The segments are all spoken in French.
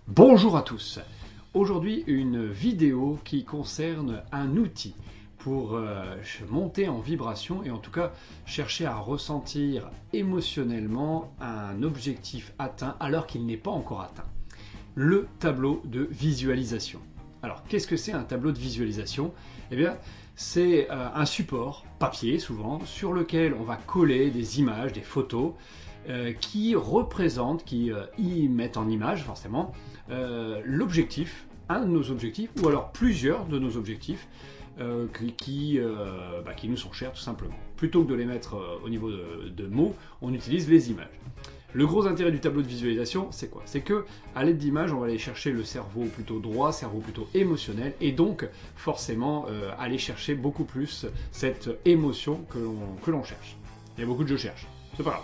Bonjour à tous. Aujourd'hui, une vidéo qui concerne un outil pour monter en vibration et en tout cas chercher à ressentir émotionnellement un objectif atteint alors qu'il n'est pas encore atteint. Le tableau de visualisation. Alors, qu'est-ce que c'est un tableau de visualisation? Eh bien, c'est un support, papier souvent, sur lequel on va coller des images, des photos, qui représentent, qui y mettent en image forcément, l'objectif, un de nos objectifs, ou alors plusieurs de nos objectifs, qui nous sont chers tout simplement. Plutôt que de les mettre au niveau de mots, on utilise les images. Le gros intérêt du tableau de visualisation, c'est quoi? C'est que, à l'aide d'images, on va aller chercher le cerveau plutôt droit, cerveau plutôt émotionnel, et donc forcément aller chercher beaucoup plus cette émotion que l'on cherche. Il y a beaucoup de je cherche, c'est pas grave.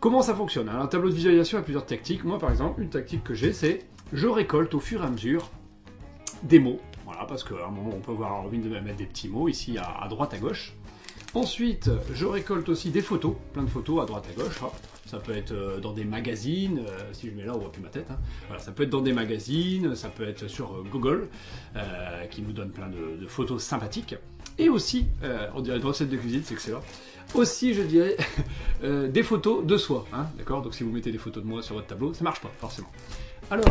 Comment ça fonctionne? Alors, un tableau de visualisation a plusieurs tactiques. Moi, par exemple, une tactique que j'ai, c'est je récolte au fur et à mesure des mots. Voilà, parce qu'à un moment, on peut avoir envie de mettre des petits mots ici à droite, à gauche. Ensuite, je récolte aussi des photos, plein de photos à droite, à gauche. Hop. Ça peut être dans des magazines, si je mets là, on voit plus ma tête. Hein. Voilà, ça peut être dans des magazines, ça peut être sur Google, qui nous donne plein de photos sympathiques. Et aussi, on dirait une recette de cuisine, c'est excellent. Aussi, je dirais, des photos de soi. Hein, d'accord? Donc si vous mettez des photos de moi sur votre tableau, ça marche pas, forcément. Alors,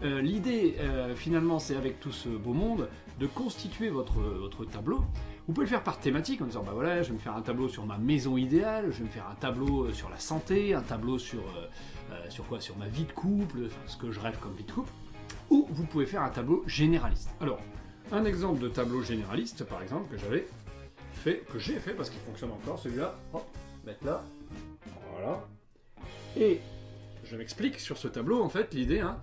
l'idée, finalement, c'est avec tout ce beau monde, de constituer votre tableau. Vous pouvez le faire par thématique, en disant, bah voilà, je vais me faire un tableau sur ma maison idéale, je vais me faire un tableau sur la santé, un tableau sur quoi? Sur ma vie de couple, enfin, ce que je rêve comme vie de couple. Ou vous pouvez faire un tableau généraliste. Alors, un exemple de tableau généraliste, par exemple, que j'ai fait, parce qu'il fonctionne encore, celui-là, hop, mettre là, voilà. Et je m'explique sur ce tableau, en fait, l'idée, hein.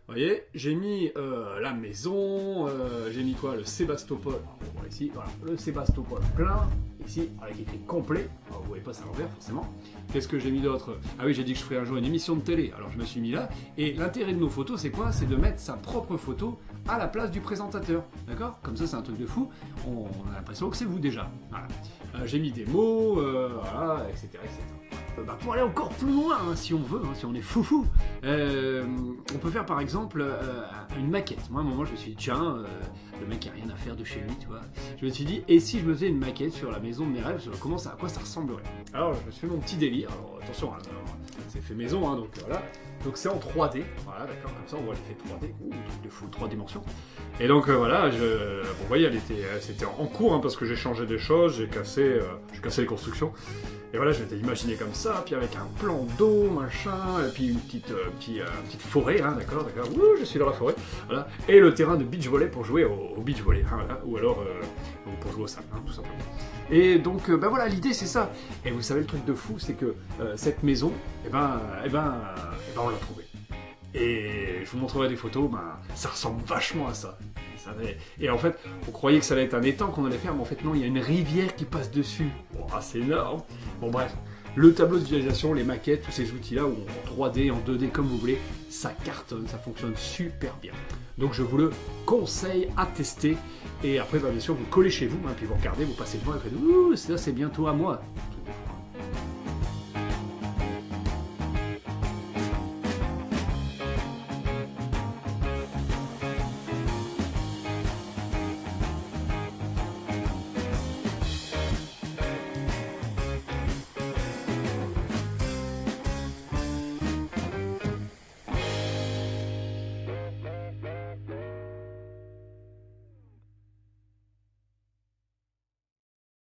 Vous voyez, j'ai mis la maison, j'ai mis quoi? Le Sébastopol. Alors, on voit ici, voilà, le Sébastopol plein, ici, avec écrit complet. Alors, vous voyez pas ça à l'envers, forcément. Qu'est-ce que j'ai mis d'autre? Ah oui, j'ai dit que je ferais un jour une émission de télé, alors je me suis mis là. Et l'intérêt de nos photos, c'est quoi? C'est de mettre sa propre photo à la place du présentateur. D'accord? Comme ça, c'est un truc de fou. On a l'impression que c'est vous déjà. Voilà. J'ai mis des mots, voilà, etc., etc. Pour aller encore plus loin, hein, si on veut, hein, si on est foufou, on peut faire par exemple une maquette. Moi, à un moment, je me suis dit, tiens, le mec a rien à faire de chez lui, tu vois. Je me suis dit, et si je me faisais une maquette sur la maison de mes rêves, à quoi ça ressemblerait? Alors, je me suis fait mon petit délire. Alors, attention, hein, c'est fait maison, hein, donc voilà. Donc c'est en 3D, voilà, d'accord, comme ça on voit l'effet 3D, truc de fou, 3 dimensions. Et donc voilà, bon, vous voyez, c'était en cours, hein, parce que j'ai changé des choses, j'ai cassé les constructions. Et voilà, je m'étais imaginé comme ça, puis avec un plan d'eau, machin, et puis une petite forêt, hein, d'accord, je suis dans la forêt, voilà, et le terrain de beach volley pour jouer au beach volley, hein, voilà, ou alors pour jouer au sable, hein, tout simplement. Et donc, voilà, l'idée c'est ça. Et vous savez, le truc de fou, c'est que cette maison, on l'a trouvée. Et je vous montrerai des photos, ça ressemble vachement à ça. Et en fait, on croyait que ça allait être un étang qu'on allait faire, mais en fait non, il y a une rivière qui passe dessus. Oh, c'est énorme. Bon bref, le tableau de visualisation, les maquettes, tous ces outils-là, ou en 3D, en 2D, comme vous voulez, ça cartonne, ça fonctionne super bien. Donc je vous le conseille à tester. Et après, bien sûr, vous collez chez vous, hein, puis vous regardez, vous passez devant et vous faites « Ouh, ça c'est bientôt à moi ».